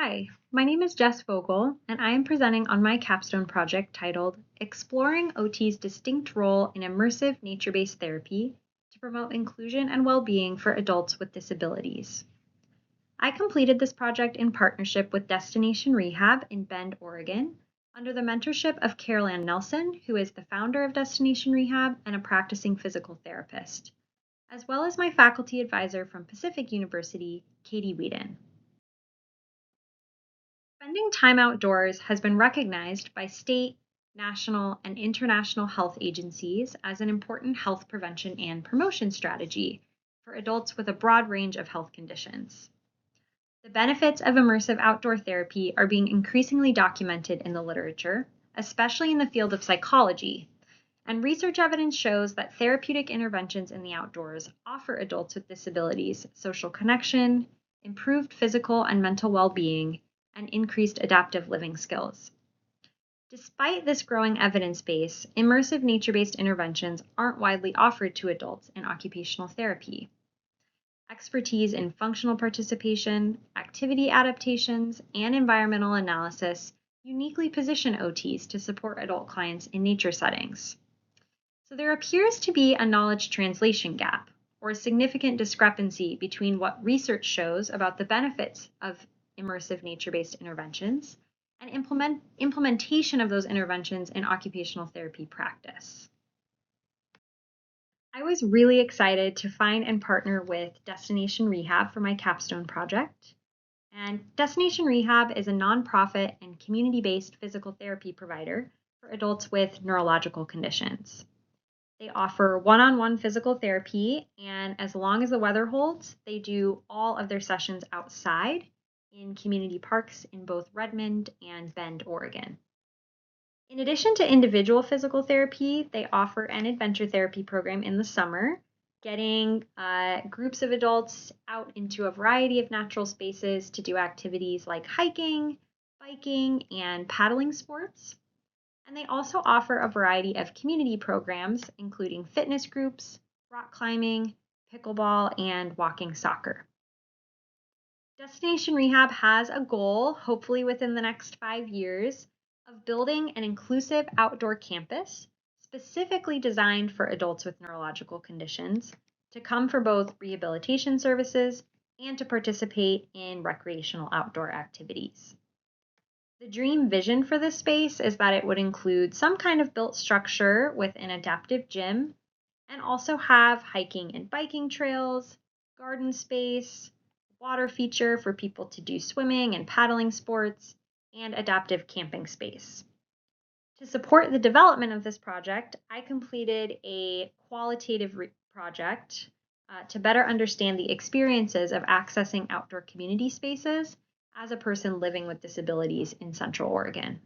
Hi, my name is Jess Vogel, and I am presenting on my capstone project titled Exploring OT's Distinct Role in Immersive Nature-Based Therapy to Promote Inclusion and Well-Being for Adults with Disabilities. I completed this project in partnership with Destination Rehab in Bend, Oregon, under the mentorship of Carol Ann Nelson, who is the founder of Destination Rehab and a practicing physical therapist, as well as my faculty advisor from Pacific University, Katie Whedon. Spending time outdoors has been recognized by state, national, and international health agencies as an important health prevention and promotion strategy for adults with a broad range of health conditions. The benefits of immersive outdoor therapy are being increasingly documented in the literature, especially in the field of psychology, and research evidence shows that therapeutic interventions in the outdoors offer adults with disabilities social connection, improved physical and mental well-being, and increased adaptive living skills. Despite this growing evidence base, immersive nature-based interventions aren't widely offered to adults in occupational therapy. Expertise in functional participation, activity adaptations, and environmental analysis uniquely position OTs to support adult clients in nature settings. So there appears to be a knowledge translation gap, or a significant discrepancy between what research shows about the benefits of immersive nature-based interventions and implementation of those interventions in occupational therapy practice. I was really excited to find and partner with Destination Rehab for my capstone project. And Destination Rehab is a nonprofit and community-based physical therapy provider for adults with neurological conditions. They offer one-on-one physical therapy, and as long as the weather holds, they do all of their sessions outside in community parks in both Redmond and Bend, Oregon. In addition to individual physical therapy, they offer an adventure therapy program in the summer, getting groups of adults out into a variety of natural spaces to do activities like hiking, biking, and paddling sports. And they also offer a variety of community programs, including fitness groups, rock climbing, pickleball, and walking soccer. Destination Rehab has a goal, hopefully within the next 5 years, of building an inclusive outdoor campus specifically designed for adults with neurological conditions to come for both rehabilitation services and to participate in recreational outdoor activities. The dream vision for this space is that it would include some kind of built structure with an adaptive gym and also have hiking and biking trails, garden space, water feature for people to do swimming and paddling sports, and adaptive camping space. To support the development of this project, I completed a qualitative project to better understand the experiences of accessing outdoor community spaces as a person living with disabilities in Central Oregon.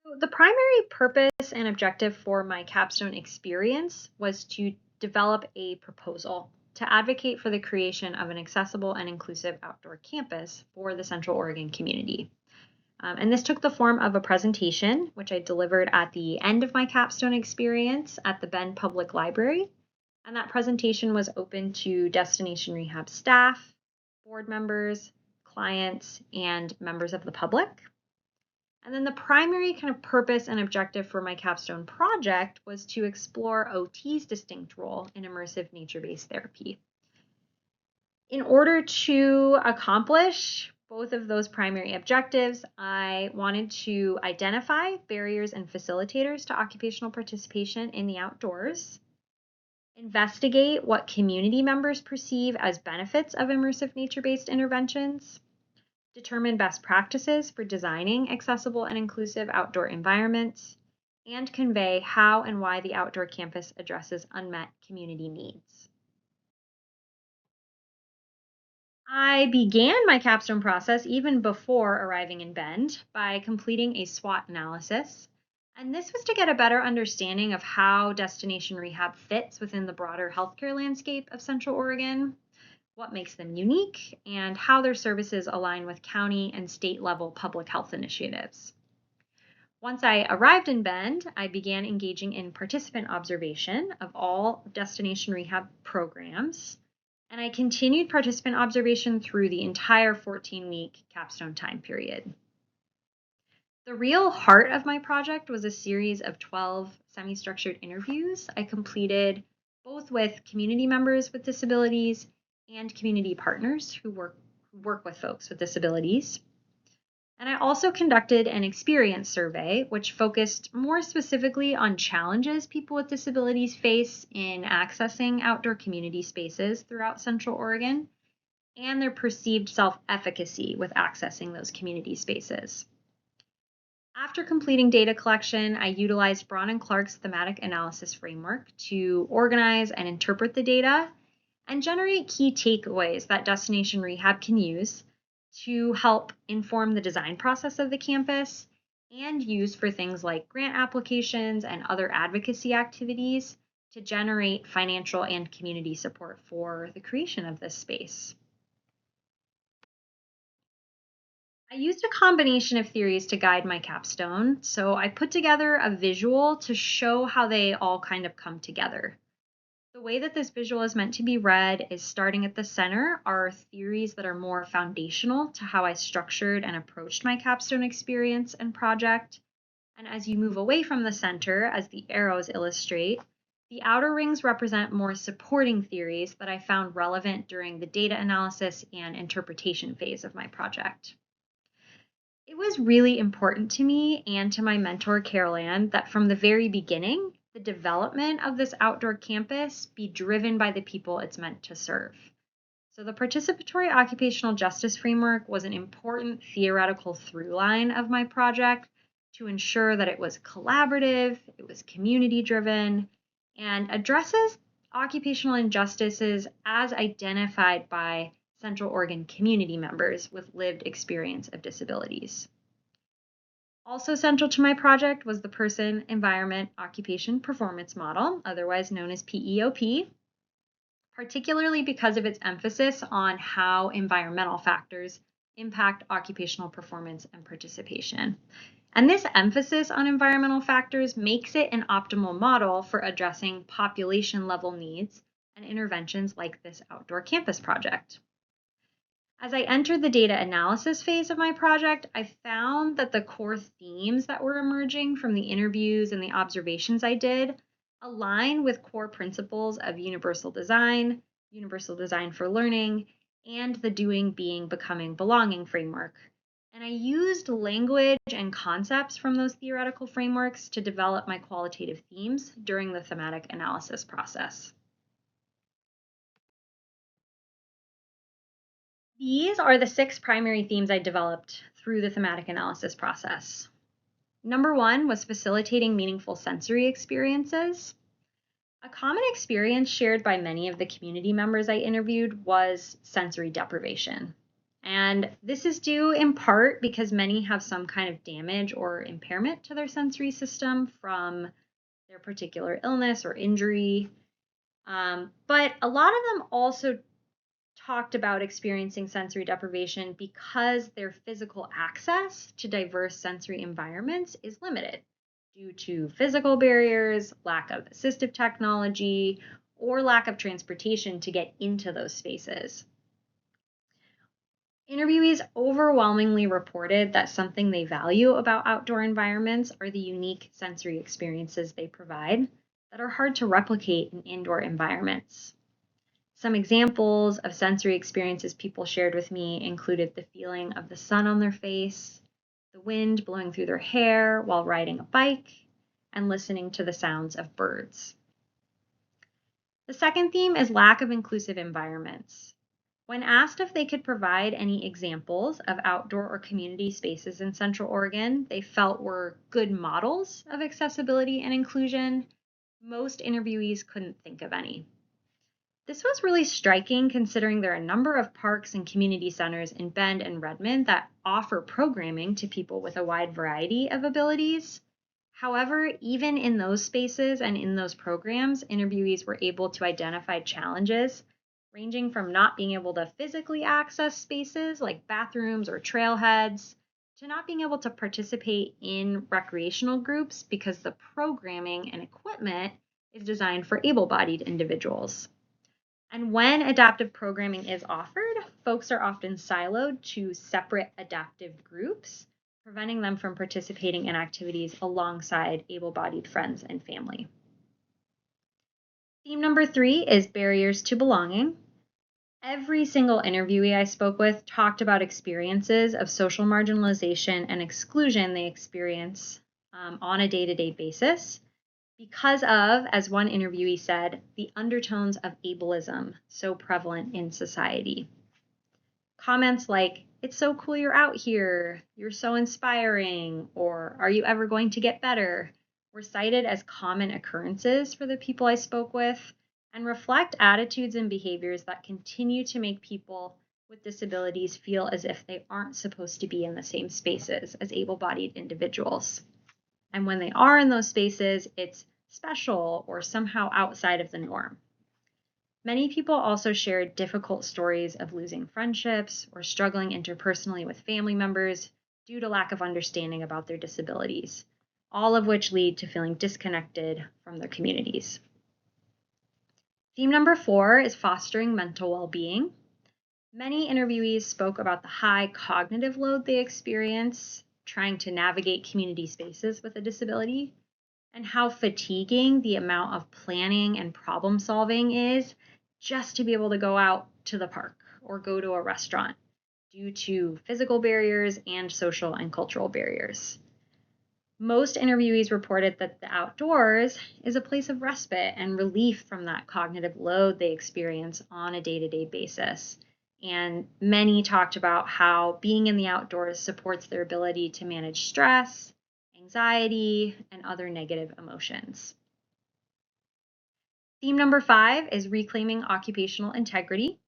So the primary purpose and objective for my capstone experience was to develop a proposal to advocate for the creation of an accessible and inclusive outdoor campus for the Central Oregon community. And this took the form of a presentation, which I delivered at the end of my capstone experience at the Bend Public Library. And that presentation was open to Destination Rehab staff, board members, clients, and members of the public. And then the primary kind of purpose and objective for my capstone project was to explore OT's distinct role in immersive nature-based therapy. In order to accomplish both of those primary objectives, I wanted to identify barriers and facilitators to occupational participation in the outdoors, investigate what community members perceive as benefits of immersive nature-based interventions, determine best practices for designing accessible and inclusive outdoor environments, and convey how and why the outdoor campus addresses unmet community needs. I began my capstone process even before arriving in Bend by completing a SWOT analysis. And this was to get a better understanding of how Destination Rehab fits within the broader healthcare landscape of Central Oregon, what makes them unique, and how their services align with county and state level public health initiatives. Once I arrived in Bend, I began engaging in participant observation of all Destination Rehab programs. and I continued participant observation through the entire 14-week capstone time period. The real heart of my project was a series of 12 semi-structured interviews I completed both with community members with disabilities and community partners who work with folks with disabilities. And I also conducted an experience survey, which focused more specifically on challenges people with disabilities face in accessing outdoor community spaces throughout Central Oregon and their perceived self-efficacy with accessing those community spaces. After completing data collection, I utilized Braun and Clark's thematic analysis framework to organize and interpret the data and generate key takeaways that Destination Rehab can use to help inform the design process of the campus and use for things like grant applications and other advocacy activities to generate financial and community support for the creation of this space. I used a combination of theories to guide my capstone, so I put together a visual to show how they all kind of come together. The way that this visual is meant to be read is starting at the center are theories that are more foundational to how I structured and approached my capstone experience and project. And as you move away from the center, as the arrows illustrate, the outer rings represent more supporting theories that I found relevant during the data analysis and interpretation phase of my project. It was really important to me and to my mentor, Carol Ann, that from the very beginning, the development of this outdoor campus be driven by the people it's meant to serve. So the participatory occupational justice framework was an important theoretical through line of my project to ensure that it was collaborative, it was community driven, and addresses occupational injustices as identified by Central Oregon community members with lived experience of disabilities. Also central to my project was the Person, Environment, Occupation, Performance model, otherwise known as PEOP, particularly because of its emphasis on how environmental factors impact occupational performance and participation. And this emphasis on environmental factors makes it an optimal model for addressing population level needs and interventions like this outdoor campus project. As I entered the data analysis phase of my project, I found that the core themes that were emerging from the interviews and the observations I did align with core principles of universal design for learning, and the doing, being, becoming, belonging framework. And I used language and concepts from those theoretical frameworks to develop my qualitative themes during the thematic analysis process. These are the 6 primary themes I developed through the thematic analysis process. Number 1 was facilitating meaningful sensory experiences. A common experience shared by many of the community members I interviewed was sensory deprivation. And this is due in part because many have some kind of damage or impairment to their sensory system from their particular illness or injury. But a lot of them also talked about experiencing sensory deprivation because their physical access to diverse sensory environments is limited due to physical barriers, lack of assistive technology, or lack of transportation to get into those spaces. Interviewees overwhelmingly reported that something they value about outdoor environments are the unique sensory experiences they provide that are hard to replicate in indoor environments. Some examples of sensory experiences people shared with me included the feeling of the sun on their face, the wind blowing through their hair while riding a bike, and listening to the sounds of birds. The second theme is lack of inclusive environments. When asked if they could provide any examples of outdoor or community spaces in Central Oregon they felt were good models of accessibility and inclusion, most interviewees couldn't think of any. This was really striking considering there are a number of parks and community centers in Bend and Redmond that offer programming to people with a wide variety of abilities. However, even in those spaces and in those programs, interviewees were able to identify challenges ranging from not being able to physically access spaces like bathrooms or trailheads to not being able to participate in recreational groups because the programming and equipment is designed for able-bodied individuals. And when adaptive programming is offered, folks are often siloed to separate adaptive groups, preventing them from participating in activities alongside able-bodied friends and family. Theme number 3 is barriers to belonging. Every single interviewee I spoke with talked about experiences of social marginalization and exclusion they experience on a day-to-day basis because of, as one interviewee said, the undertones of ableism so prevalent in society. Comments like, "It's so cool you're out here," "You're so inspiring," or "Are you ever going to get better?" were cited as common occurrences for the people I spoke with and reflect attitudes and behaviors that continue to make people with disabilities feel as if they aren't supposed to be in the same spaces as able-bodied individuals. And when they are in those spaces, it's special or somehow outside of the norm. Many people also shared difficult stories of losing friendships or struggling interpersonally with family members due to lack of understanding about their disabilities, all of which lead to feeling disconnected from their communities. Theme number 4 is fostering mental well-being. Many interviewees spoke about the high cognitive load they experience trying to navigate community spaces with a disability, and how fatiguing the amount of planning and problem solving is just to be able to go out to the park or go to a restaurant due to physical barriers and social and cultural barriers. Most interviewees reported that the outdoors is a place of respite and relief from that cognitive load they experience on a day-to-day basis. And many talked about how being in the outdoors supports their ability to manage stress, anxiety, and other negative emotions. Theme number 5 is reclaiming occupational integrity.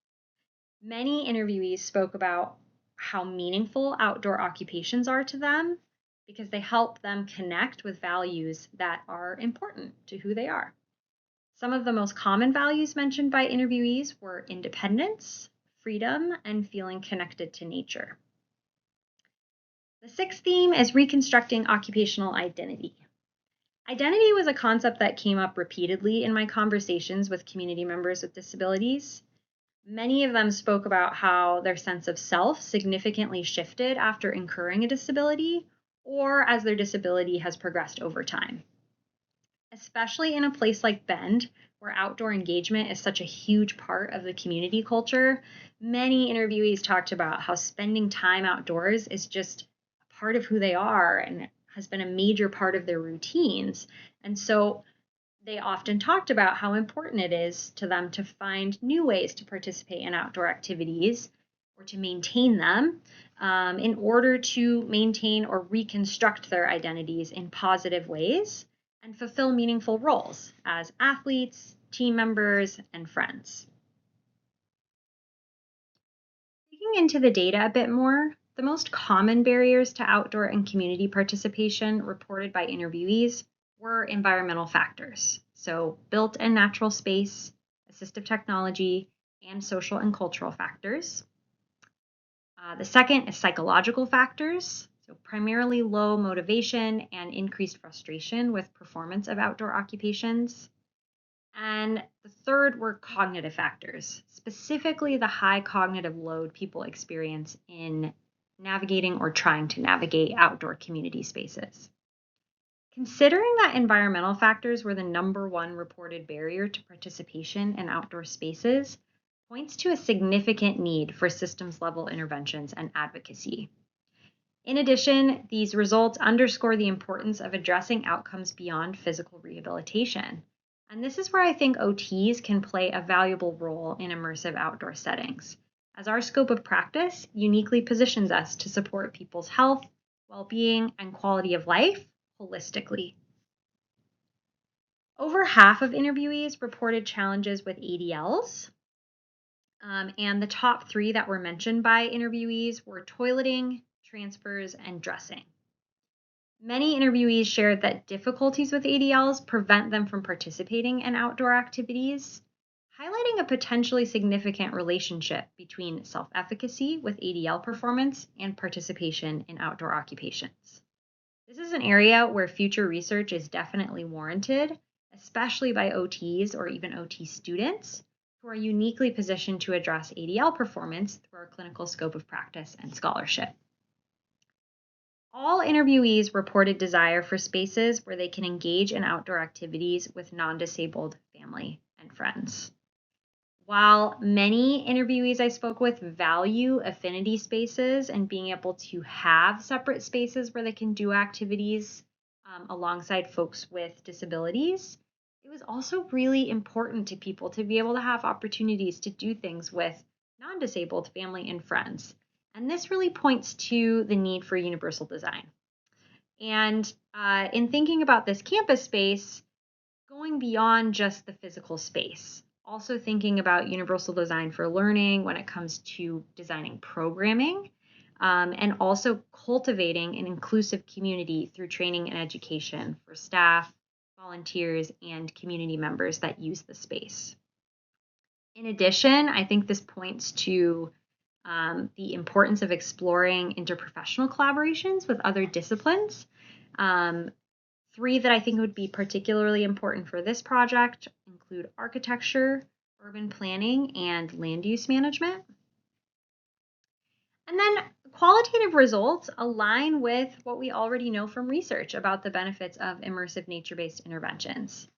Many interviewees spoke about how meaningful outdoor occupations are to them because they help them connect with values that are important to who they are. Some of the most common values mentioned by interviewees were independence, freedom, and feeling connected to nature. The 6th theme is reconstructing occupational identity. Identity was a concept that came up repeatedly in my conversations with community members with disabilities. Many of them spoke about how their sense of self significantly shifted after incurring a disability or as their disability has progressed over time. Especially in a place like Bend, where outdoor engagement is such a huge part of the community culture, many interviewees talked about how spending time outdoors is just a part of who they are and has been a major part of their routines. And so they often talked about how important it is to them to find new ways to participate in outdoor activities or to maintain them in order to maintain or reconstruct their identities in positive ways and fulfill meaningful roles as athletes, team members, and friends. Digging into the data a bit more, the most common barriers to outdoor and community participation reported by interviewees were environmental factors. So, built and natural space, assistive technology, and social and cultural factors. The second is psychological factors, so primarily low motivation and increased frustration with performance of outdoor occupations. And the third were cognitive factors, specifically the high cognitive load people experience in navigating or trying to navigate outdoor community spaces. Considering that environmental factors were the number one reported barrier to participation in outdoor spaces, points to a significant need for systems level interventions and advocacy. In addition, these results underscore the importance of addressing outcomes beyond physical rehabilitation. And this is where I think OTs can play a valuable role in immersive outdoor settings, as our scope of practice uniquely positions us to support people's health, well-being, and quality of life holistically. Over half of interviewees reported challenges with ADLs, and the top 3 that were mentioned by interviewees were toileting, transfers, and dressing. Many interviewees shared that difficulties with ADLs prevent them from participating in outdoor activities, highlighting a potentially significant relationship between self-efficacy with ADL performance and participation in outdoor occupations. This is an area where future research is definitely warranted, especially by OTs or even OT students, who are uniquely positioned to address ADL performance through our clinical scope of practice and scholarship. All interviewees reported desire for spaces where they can engage in outdoor activities with non-disabled family and friends. While many interviewees I spoke with value affinity spaces and being able to have separate spaces where they can do activities alongside folks with disabilities, it was also really important to people to be able to have opportunities to do things with non-disabled family and friends. And this really points to the need for universal design. And in thinking about this campus space, going beyond just the physical space, also thinking about universal design for learning when it comes to designing programming, and also cultivating an inclusive community through training and education for staff, volunteers, and community members that use the space. In addition, I think this points to the importance of exploring interprofessional collaborations with other disciplines. Three that I think would be particularly important for this project include architecture, urban planning, and land use management. And then qualitative results align with what we already know from research about the benefits of immersive nature-based interventions.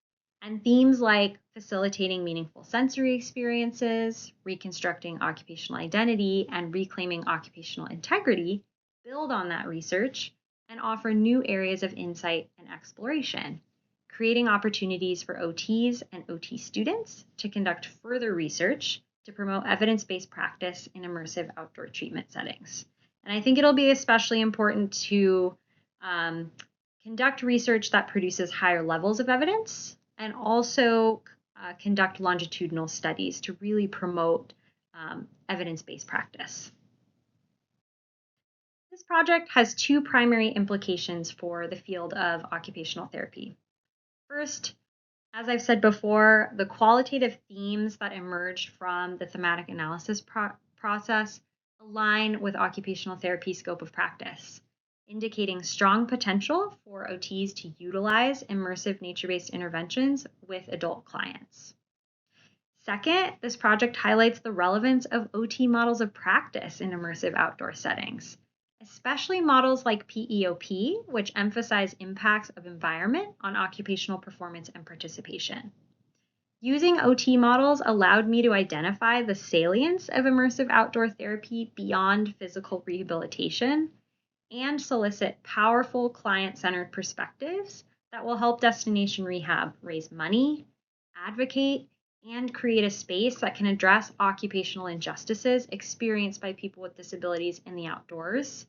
And themes like facilitating meaningful sensory experiences, reconstructing occupational identity, and reclaiming occupational integrity build on that research and offer new areas of insight and exploration, creating opportunities for OTs and OT students to conduct further research to promote evidence-based practice in immersive outdoor treatment settings. And I think it'll be especially important to conduct research that produces higher levels of evidence and also conduct longitudinal studies to really promote evidence-based practice. This project has two primary implications for the field of occupational therapy. First, as I've said before, the qualitative themes that emerged from the thematic analysis process align with occupational therapy scope of practice, indicating strong potential for OTs to utilize immersive nature-based interventions with adult clients. Second, this project highlights the relevance of OT models of practice in immersive outdoor settings, especially models like PEOP, which emphasize impacts of environment on occupational performance and participation. Using OT models allowed me to identify the salience of immersive outdoor therapy beyond physical rehabilitation and solicit powerful client-centered perspectives that will help Destination Rehab raise money, advocate, and create a space that can address occupational injustices experienced by people with disabilities in the outdoors,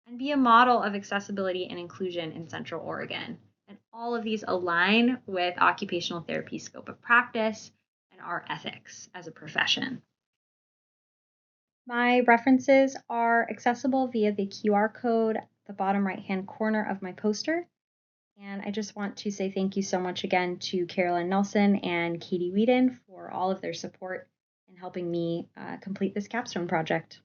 and be a model of accessibility and inclusion in Central Oregon. And all of these align with occupational therapy scope of practice and our ethics as a profession. My references are accessible via the QR code at the bottom right-hand corner of my poster. And I just want to say thank you so much again to Carolyn Nelson and Katie Whedon for all of their support in helping me complete this capstone project.